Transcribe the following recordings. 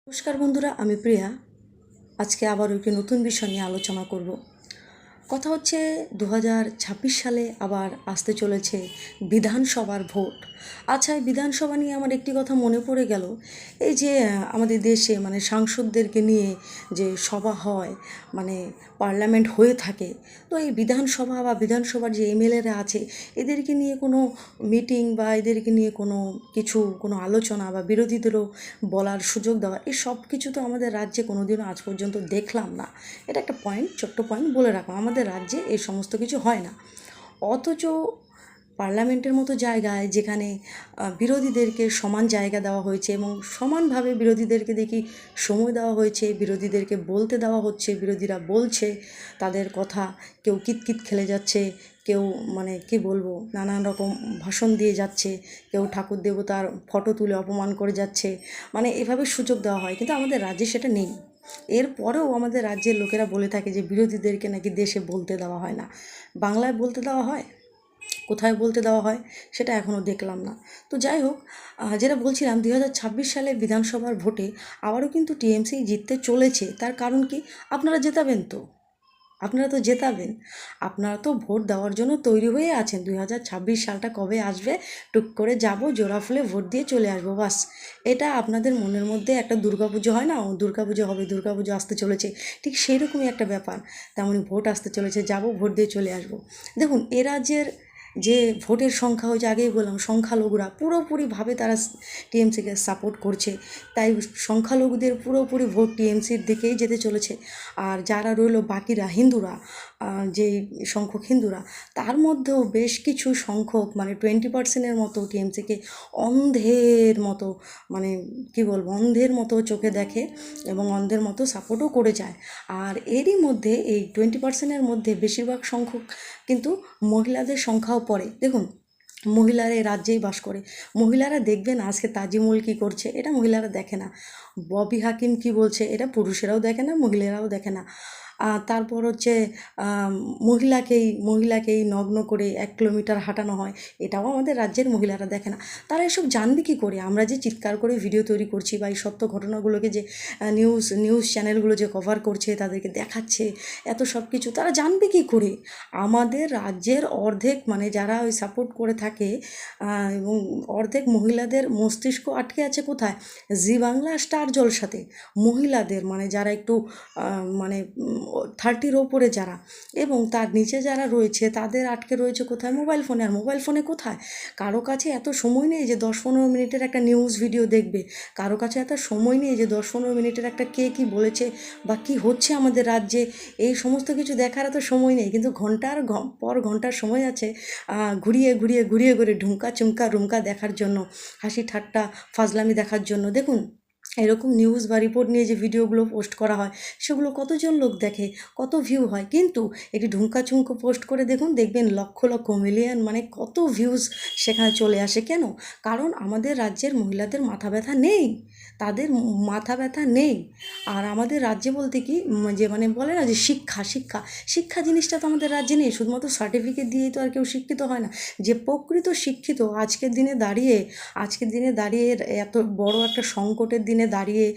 নমস্কার বন্ধুরা, আমি প্রিয়া। আজকে আবার একটি নতুন বিষয় নিয়ে আলোচনা করব। কথা হচ্ছে 2026 সালে আবার আসতে চলেছে বিধানসভার ভোট। আচ্ছা, এই বিধানসভা নিয়ে আমার একটি কথা মনে পড়ে গেল। এই যে আমাদের দেশে সাংসদদেরকে নিয়ে যে সভা হয়, পার্লামেন্ট হয়ে থাকে, তো এই বিধানসভা বা বিধানসভার যে এমএলএরা আছে, এদেরকে নিয়ে কোনো মিটিং বা এদেরকে নিয়ে কোনো আলোচনা বা বিরোধীদেরও বলার সুযোগ দেওয়া, এই সব কিছু তো আমাদের রাজ্যে কোনোদিনও আজ পর্যন্ত দেখলাম না। এটা একটা পয়েন্ট, ছোট্ট পয়েন্ট বলে রাখো, আমাদের রাজ্যে এই সমস্ত কিছু হয় না। অথচ পার্লামেন্টের মতো জায়গায়, যেখানে বিরোধীদেরকে সমান জায়গা দেওয়া হয়েছে এবং সমানভাবে বিরোধীদেরকে দেখি সময় দেওয়া হয়েছে, বিরোধীদেরকে বলতে দেওয়া হচ্ছে, বিরোধীরা বলছে তাদের কথা, কেউ কিতকিত খেলে যাচ্ছে, কেউ কি বলবো, নানান রকম ভাষণ দিয়ে যাচ্ছে, কেউ ঠাকুর দেবতার ফটো তুলে অপমান করে যাচ্ছে, এভাবে সুযোগ দেওয়া হয়। কিন্তু আমাদের রাজ্যে সেটা নেই। এরপরেও আমাদের রাজ্যের লোকেরা বলে থাকে যে বিরোধীদেরকে নাকি দেশে বলতে দেওয়া হয় না। বাংলায় বলতে দেওয়া হয়, কোথায় বলতে দেওয়া হয় সেটা এখনও দেখলাম না। তো যাই হোক, যেটা বলছিলাম, 2026 সালে বিধানসভার ভোটে আবারও কিন্তু টিএমসি জিততে চলেছে। তার কারণ কি? আপনারা জেতাবেন তো, আপনারা তো জেতাবেন, আপনারা তো ভোট দেওয়ার জন্য তৈরি হয়ে আছেন। 2026 সালটা কবে আসবে, টুক করে যাব, জোড়া ফুলে ভোট দিয়ে চলে আসবো, বাস। এটা আপনাদের মনের মধ্যে একটা দুর্গাপুজো হয় না, ও দুর্গাপুজো হবে, দুর্গাপুজো আসতে চলেছে, ঠিক সেই রকমই একটা ব্যাপার। তেমনই ভোট আসতে চলেছে, যাব, ভোট দিয়ে চলে আসবো। দেখুন, এ রাজ্যের যে ভোটের সংখ্যা হয়েছে, আগেই বললাম, সংখ্যালঘুরা পুরোপুরিভাবে তারা টিএমসিকে সাপোর্ট করছে। তাই সংখ্যালঘুদের পুরোপুরি ভোট টিএমসির দিকেই যেতে চলেছে। আর যারা রইল বাকিরা, হিন্দুরা, যেই সংখ্যক হিন্দুরা, তার মধ্যেও বেশ কিছু সংখ্যক 20% মতো টিএমসিকে অন্ধের মতো, মানে কী বলবো, অন্ধের মতো চোখে দেখে এবং অন্ধের মতো সাপোর্টও করে যায়। আর এরই মধ্যে এই 20%-এর মধ্যে বেশিরভাগ সংখ্যক কিন্তু মহিলাদের সংখ্যাও পড়ে। দেখুন, মহিলারা এই রাজ্যেই বাস করে। মহিলারা দেখবেন আজকে তাজিমুল কী করছে, এটা মহিলারা দেখে না। ববি হাকিম কী বলছে, এটা পুরুষেরাও দেখে না, মহিলারাও দেখে না। তারপর হচ্ছে মহিলাকেই নগ্ন করে 1 কিলোমিটার হাঁটানো হয়, এটাও আমাদের রাজ্যের মহিলারা দেখে না। তারা এসব জানবে কী করে? আমরা যে চিৎকার করে ভিডিও তৈরি করছি বা এই সত্য ঘটনাগুলোকে যে নিউজ চ্যানেলগুলো যে কভার করছে, তাদেরকে দেখাচ্ছে, এত সব কিছু তারা জানবে কী করে? আমাদের রাজ্যের অর্ধেক, যারা ওই সাপোর্ট করে থাকে, এবং অর্ধেক মহিলাদের মস্তিষ্ক আটকে আছে কোথায়? জি বাংলা স্টার জলসাতে। মহিলাদের, যারা একটু 30-র ওপরে যারা এবং তার নিচে যারা রয়েছে, তাদের আটকে রয়েছে কোথায়? মোবাইল ফোনে। আর মোবাইল ফোনে কোথায়? কারো কাছে এত সময় নেই যে 10-15 মিনিটের একটা নিউজ ভিডিও দেখবে। কারো কাছে এত সময় নেই যে 10-15 মিনিটের একটা কে কী বলেছে বা কী হচ্ছে আমাদের রাজ্যে, এই সমস্ত কিছু দেখার এত সময় নেই। কিন্তু ঘন্টার পর ঘন্টার সময় আছে ঘুরিয়ে ঢুমকা চুমকা রুমকা দেখার জন্য, হাসি ঠাট্টা ফাজলামি দেখার জন্য। দেখুন, এরকম নিউজ বা রিপোর্ট নিয়ে যে ভিডিওগুলো পোস্ট করা হয়, সেগুলো কতজন লোক দেখে, কত ভিউ হয়। কিন্তু একটি ঢুমকা চুমকো পোস্ট করে দেখবেন লক্ষ লক্ষ মিলিয়ন, কত ভিউজ সেখানে চলে আসে। কেন? কারণ আমাদের রাজ্যের মহিলাদের মাথা ব্যথা নেই, তাদের মাথা ব্যথা নেই। আর আমাদের রাজ্যে বলতে কি, বলে না যে শিক্ষা শিক্ষা শিক্ষা জিনিসটা তো আমাদের রাজ্যে নেই। শুধুমাত্র সার্টিফিকেট দিয়েই তো আর কেউ শিক্ষিত হয় না। যে প্রকৃত শিক্ষিত আজকের দিনে দাঁড়িয়ে এত বড় একটা সংকটের দিনে দাঁড়িয়ে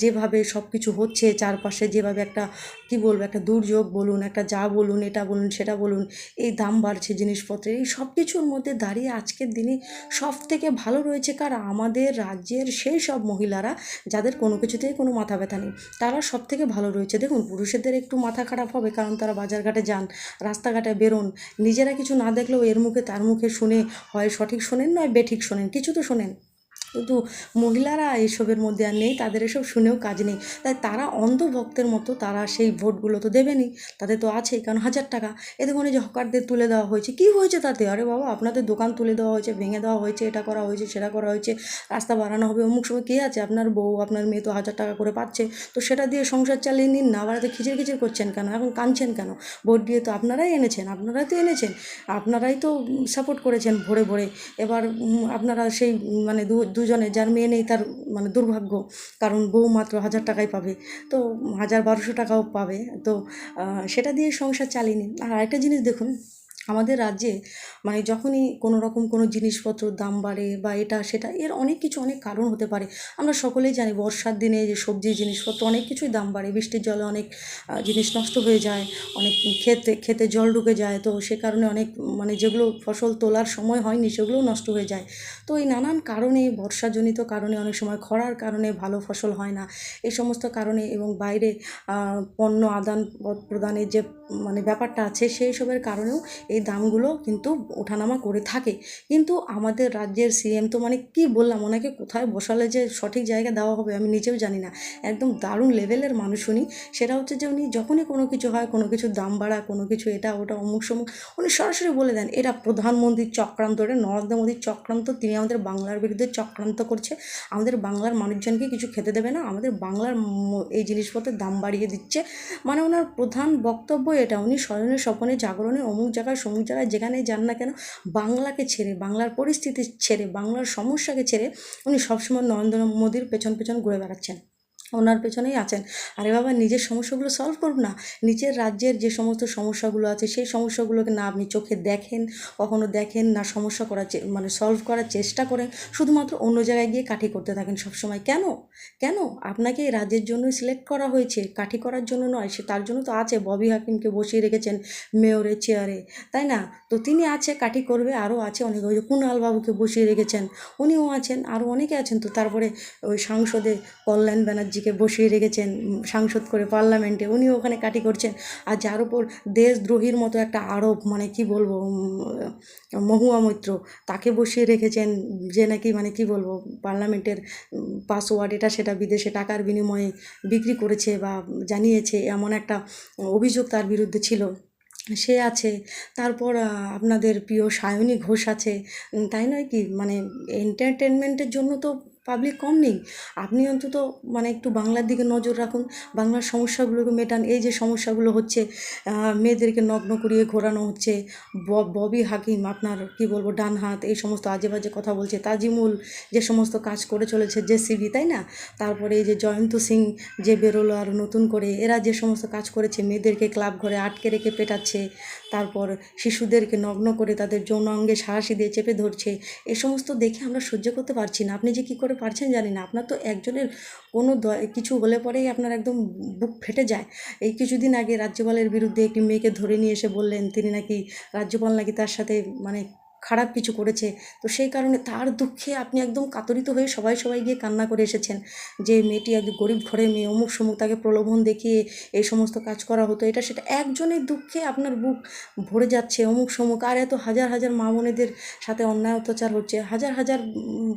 যেভাবে সব কিছু হচ্ছে চারপাশে, যেভাবে একটা কী বলবো, একটা দুর্যোগ বলুন, একটা যা বলুন, এটা বলুন, সেটা বলুন, এই দাম বাড়ছে জিনিসপত্রের, এই সব কিছুর মধ্যে দাঁড়িয়ে আজকের দিনে সব থেকে ভালো রয়েছে কারা? আমাদের রাজ্যের সেই সব মহিলারা যাদের কোনো কিছুতেই কোনো মাথা ব্যথা নেই, তারা সব থেকে ভালো রয়েছে। দেখুন, পুরুষদের একটু মাথা খারাপ হবে, কারণ তারা বাজারঘাটে যান, রাস্তাঘাটে বেরোন, নিজেরা কিছু না দেখলেও এর মুখে তার মুখে শুনে, হয় সঠিক শোনেন নয় বেঠিক শোনেন, কিছু তো শোনেন। কিন্তু মহিলারা এসবের মধ্যে আর নেই, তাদের এসব শুনেও কাজ নেই। তাই তারা অন্ধভক্তের মতো তারা সেই ভোটগুলো তো দেবেনই, তাদের তো আছেই। কারণ 1000 টাকা, এ দেখুন, এই যে হকারদের তুলে দেওয়া হয়েছে, কী হয়েছে তাতে? আরে বাবা, আপনাদের দোকান তুলে দেওয়া হয়েছে, ভেঙে দেওয়া হয়েছে, এটা করা হয়েছে, সেটা করা হয়েছে, রাস্তা বাড়ানো হবে, অমুক সময়। কে আছে? আপনার বউ, আপনার মেয়ে তো 1000 টাকা করে পাচ্ছে, তো সেটা দিয়ে সংসার চালিয়ে নিন না। আবার এত খিচির খিচির করছেন কেন? এখন কাঁদছেন কেন? ভোট দিয়ে তো আপনারাই এনেছেন, আপনারাই তো সাপোর্ট করেছেন ভরে ভরে। এবার আপনারা সেই দুজনে, যার মেয়ে নেই তার দুর্ভাগ্য, কারণ বউ মাত্র 1000 টাকাই পাবে, তো 1000-1200 টাকাও পাবে, তো সেটা দিয়ে সংসার চালিয়ে নিন। আর আরেকটা জিনিস দেখুন, আমাদের রাজ্যে মানে যখনই কোনো রকম কোনো জিনিসপত্রর দাম বাড়ে বা এটা সেটা এর অনেক কিছু অনেক কারণ হতে পারে। আমরা সকলেই জানি বর্ষার দিনে যে সবজির জিনিসপত্র অনেক কিছুই দাম বাড়ে, বৃষ্টির জলে অনেক জিনিস নষ্ট হয়ে যায়, অনেক ক্ষেতে জল ঢুকে যায়, তো সে কারণে অনেক মানে যেগুলো ফসল তোলার সময় হয়নি সেগুলোও নষ্ট হয়ে যায়। তো এই নানান কারণে, বর্ষাজনিত কারণে, অনেক সময় খরার কারণে ভালো ফসল হয় না, এই সমস্ত কারণে এবং বাইরে পণ্য আদান প্রদানের যে মানে ব্যাপারটা আছে সেই সবের কারণেও এই দামগুলো কিন্তু ওঠানামা করে থাকে। কিন্তু আমাদের রাজ্যের সিএম তো মানে কি বললাম, ওনাকে কোথায় বসালে যে সঠিক জায়গা দেওয়া হবে আমি নিজেও জানি না। একদম দারুণ লেভেলের মানুষ উনি। সেটা হচ্ছে যে উনি যখনই কোনো কিছু হয়, কোনো কিছুর দাম বাড়া, কোনো কিছু এটা ওটা অমুক সমুক, উনি সরাসরি বলে দেন এটা প্রধানমন্ত্রীর চক্রান্ত, এটা নরেন্দ্র মোদীর চক্রান্ত, তিনি আমাদের বাংলার বিরুদ্ধে চক্রান্ত করছে, আমাদের বাংলার মানুষজনকে কিছু খেতে দেবে না, আমাদের বাংলার এই জিনিসপত্রের দাম বাড়িয়ে দিচ্ছে। মানে ওনার প্রধান বক্তব্য এটা। উনি শয়নে স্বপনে জাগরণে অমুক জায়গায় সমুক জায়গায় যেখানেই যান না কেন, বাংলাকে ছেড়ে, বাংলার পরিস্থিতি ছেড়ে, বাংলার সমস্যাকে ছেড়ে উনি সবসময় নরেন্দ্র মোদীর পেছন পেছন ঘুরে বেড়াচ্ছেন, ওনার পেছনেই আছেন। আরে বাবা, নিজের সমস্যাগুলো সলভ করুন না। নিজের রাজ্যের যে সমস্ত সমস্যাগুলো আছে সেই সমস্যাগুলোকে না আপনি চোখে দেখেন, কখনো দেখেন না, সমস্যা করার মানে সলভ করার চেষ্টা করেন, শুধুমাত্র অন্য জায়গায় গিয়ে কাঠি করতে থাকেন সবসময়। কেন? কেন আপনাকে এই রাজ্যের জন্যই সিলেক্ট করা হয়েছে, কাঠি করার জন্য নয়। সে তার জন্য তো আছে, ববি হাকিমকে বসিয়ে রেখেছেন মেয়রের চেয়ারে, তাই না? তো তিনি আছে, কাঠি করবে, আরও আছে অনেক, ওই যে কুণাল বাবুকে বসিয়ে রেখেছেন, উনিও আছেন, আরও অনেকে আছেন। তো তারপরে ওই সাংসদে কল্যাণ ব্যানার্জিকে বসিয়ে রেখেছেন সাংসদ করে পার্লামেন্টে, উনিও ওখানে কাটি করছেন। আর যার উপর দেশদ্রোহীর মতো একটা আরোপ, মানে কি বলবো, মহুয়া মৈত্র, তাকে বসিয়ে রেখেছেন, যে নাকি মানে কি বলবো পার্লামেন্টের পাসওয়ার্ড এটা সেটা বিদেশে টাকার বিনিময়ে বিক্রি করেছে বা জানিয়েছে, এমন একটা অভিযোগ তার বিরুদ্ধে ছিল, সে আছে। তারপর আপনাদের প্রিয় সায়নী ঘোষ আছে, তাই নয় কি? মানে এন্টারটেনমেন্টের জন্য তো পাবলিক কম নেই। আপনি অন্তত মানে একটু বাংলার দিকে নজর রাখুন, বাংলার সমস্যাগুলোকে মেটান। এই যে সমস্যাগুলো হচ্ছে, মেয়েদেরকে নগ্ন করিয়ে ঘোরানো হচ্ছে, ববি হাকিম আপনার কি বলবো ডান হাত, এই সমস্ত আজে বাজে কথা বলছে, তাজিমুল যে সমস্ত কাজ করে চলেছে জেসিবি, তাই না? তারপরে এই যে জয়ন্ত সিং যে বেরোলো আর নতুন করে, এরা যে সমস্ত কাজ করেছে, মেয়েদেরকে ক্লাব ঘরে আটকে রেখে পেটাচ্ছে, তারপর শিশুদেরকে নগ্ন করে তাদের যৌন অঙ্গে সাঁড়াশি দিয়ে চেপে ধরছে, এ সমস্ত দেখে আমরা সহ্য করতে পারছি না। আপনি যে কী করে পারছেন জানি না। আপনার তো একজনের কোনো কিছু হলে পরেই আপনার একদম বুক ফেটে যায়। এই কিছুদিন আগে রাজ্যপালের বিরুদ্ধে একটি মেয়েকে ধরে নিয়ে এসে বললেন তিনি নাকি, রাজ্যপাল নাকি তার সাথে মানে খারাপ কিছু করেছে। তো সেই কারণে তার দুঃখে আপনি একদম কাতরিত হয়ে সবাই সবাই গিয়ে কান্না করে এসেছেন যে মেয়েটি একদম গরিব ঘরের মেয়ে, অমুক সমুক, তাকে প্রলোভন দেখিয়ে এই সমস্ত কাজ করা হতো, এটা সেটা। একজনের দুঃখে আপনার বুক ভরে যাচ্ছে অমুক সমুক। আর এত হাজার হাজার মা বোনেদের সাথে অন্যায় অত্যাচার হচ্ছে, হাজার হাজার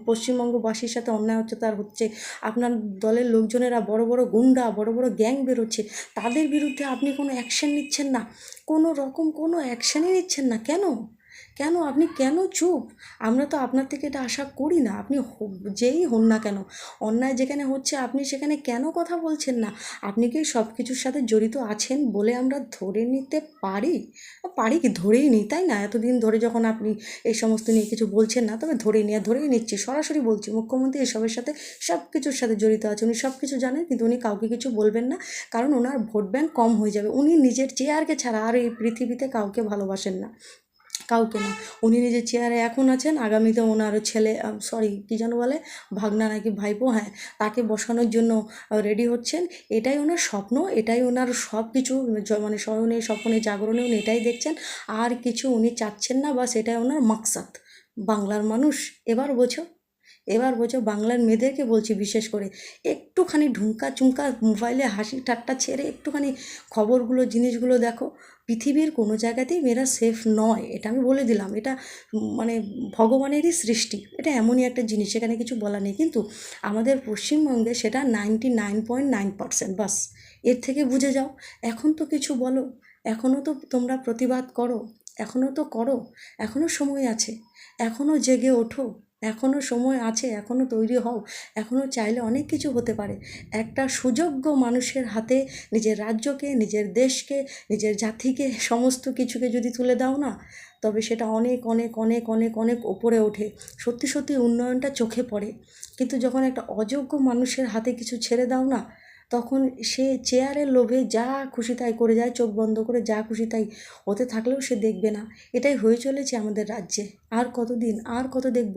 পশ্চিমবঙ্গবাসীর সাথে অন্যায় অত্যাচার হচ্ছে। আপনার দলের লোকজনেরা বড় বড় গুন্ডা, বড় বড় গ্যাং বেরোচ্ছে, তাদের বিরুদ্ধে আপনি কোনো অ্যাকশন নিচ্ছেন না, কোনো রকম কোনো অ্যাকশানই নিচ্ছেন না। কেন? কেন আপনি কেন চুপ? আমরা তো আপনার থেকে এটা আশা করি না। আপনি যেই হন না কেন, অন্যায় যেখানে হচ্ছে আপনি সেখানে কেন কথা বলছেন না? আপনি কি সব কিছুর সাথে জড়িত আছেন বলে আমরা ধরে নিতে পারি? পারি কি? ধরেই নিই, তাই না? এতদিন ধরে যখন আপনি এই সমস্ত নিয়ে কিছু বলছেন না, তবে ধরেই নিয়ে ধরেই নিচ্ছি, সরাসরি বলছি মুখ্যমন্ত্রী এসবের সাথে, সব কিছুর সাথে জড়িত আছে। উনি সব কিছু জানেন, কিন্তু উনি কাউকে কিছু বলবেন না, কারণ ওনার ভোট ব্যাংক কম হয়ে যাবে। উনি নিজের চেয়ারকে ছাড়া আর এই পৃথিবীতে কাউকে ভালোবাসেন না, কাউকে না। উনি নিজের চেয়ারে এখন আছেন, আগামীতে ওনার ছেলে, সরি কী যেন বলে, ভাগনা নাকি ভাইপো, হ্যাঁ, তাকে বসানোর জন্য রেডি হচ্ছেন। এটাই ওনার স্বপ্ন, এটাই ওনার সব কিছু, মানে স্মরণে স্বপ্নে জাগরণে উনি এটাই দেখছেন, আর কিছু উনি চাচ্ছেন না, বা সেটাই ওনার মাকসাদ। বাংলার মানুষ এবার বোঝো, এবার বোঝো, বাংলার মেয়েদেরকে বলছি বিশেষ করে, একটুখানি ঢুঙ্কা চুমকা মোবাইলে হাসি ঠাট্টা ছেড়ে একটুখানি খবরগুলো জিনিসগুলো দেখো। পৃথিবীর কোনো জায়গাতেই মেয়েরা সেফ নয়, এটা আমি বলে দিলাম। এটা মানে ভগবানেরই সৃষ্টি, এটা এমনই একটা জিনিস, সেখানে কিছু বলা নেই। কিন্তু আমাদের পশ্চিমবঙ্গে সেটা 99.9%, বাস। এর থেকে বুঝে যাও। এখন তো কিছু বলো, এখনও তো তোমরা প্রতিবাদ করো, এখনও তো করো, এখনও সময় আছে, এখনও জেগে ওঠো, এখনও সময় আছে, এখনও তৈরি হও, এখনও চাইলে অনেক কিছু হতে পারে। একটা সুযোগ্য মানুষের হাতে নিজের রাজ্যকে, নিজের দেশকে, নিজের জাতিকে, সমস্ত কিছুকে যদি তুলে দাও না, তবে সেটা অনেক অনেক অনেক অনেক অনেক ওপরে ওঠে, সত্যি সত্যি উন্নয়নটা চোখে পড়ে। কিন্তু যখন একটা অযোগ্য মানুষের হাতে কিছু ছেড়ে দাও না, তখন সে চেয়ারের লোভে যা খুশি তাই করে যায়, চোখ বন্ধ করে যা খুশি তাই হতে থাকলেও সে দেখবে না। এটাই হয়ে চলেছে আমাদের রাজ্যে। আর কতদিন, আর কত দেখব?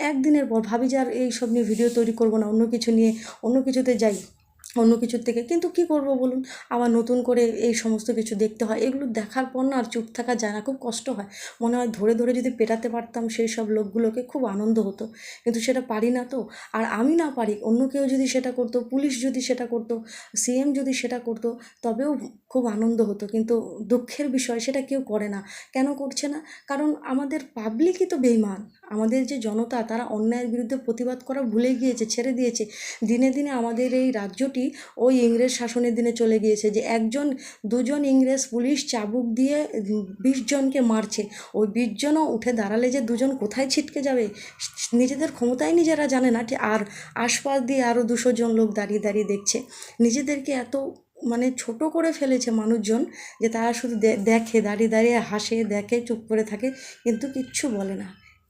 একদিনের পর ভাবি যে আর এইসব নিয়ে ভিডিও তৈরি করব না, অন্য কিছু নিয়ে অন্য কিছুতে যাই, অন্য কিছুর থেকে। কিন্তু কি করব বলুন, আবার নতুন করে এই সমস্ত কিছু দেখতে হয়। এগুলো দেখার পর না আর চুপ থাকা যায় না, খুব কষ্ট হয়। মনে হয় ধরে ধরে যদি পেটাতে পারতাম সেই সব লোকগুলোকে, খুব আনন্দ হতো। কিন্তু সেটা পারি না তো। আর আমি না পারি, অন্য কেউ যদি সেটা করতো, পুলিশ যদি সেটা করতো, সিএম যদি সেটা করতো, তবেও খুব আনন্দ হতো। কিন্তু দুঃখের বিষয় সেটা কেউ করে না। কেন করছে না? কারণ আমাদের পাবলিকই তো বেইমান। আমাদের যে জনতা, তারা অন্যায়ের বিরুদ্ধে প্রতিবাদ করা ভুলে গিয়েছে, ছেড়ে দিয়েছে। দিনে দিনে আমাদের এই রাজ্যটি ওই ইংরেজ শাসনের দিনে চলে গিয়েছে, যে একজন দুজন ইংরেজ পুলিশ চাবুক দিয়ে 20 জনকে মারছে। ওই 20 জনও উঠে দাঁড়ালে যে দুজন কোথায় ছিটকে যাবে, নিজেদের ক্ষমতাই নিজেরা জানে না। আর আশপাশ দিয়ে আরও 200 জন লোক দাঁড়িয়ে দাঁড়িয়ে দেখছে। নিজেদেরকে এত মানে ছোট করে ফেলেছে মানুষজন, যে তারা শুধু দেখে, দাঁড়িয়ে দাঁড়িয়ে হাসে, দেখে, চুপ করে থাকে, কিন্তু কিচ্ছু বলে না।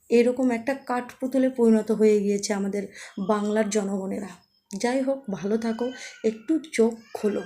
এরকম একটা কাঠপুতুলে পরিণত হয়ে গিয়েছে আমাদের বাংলার জনগণেরা। যাই হোক, ভালো থাকো, একটু চোখ খোলো।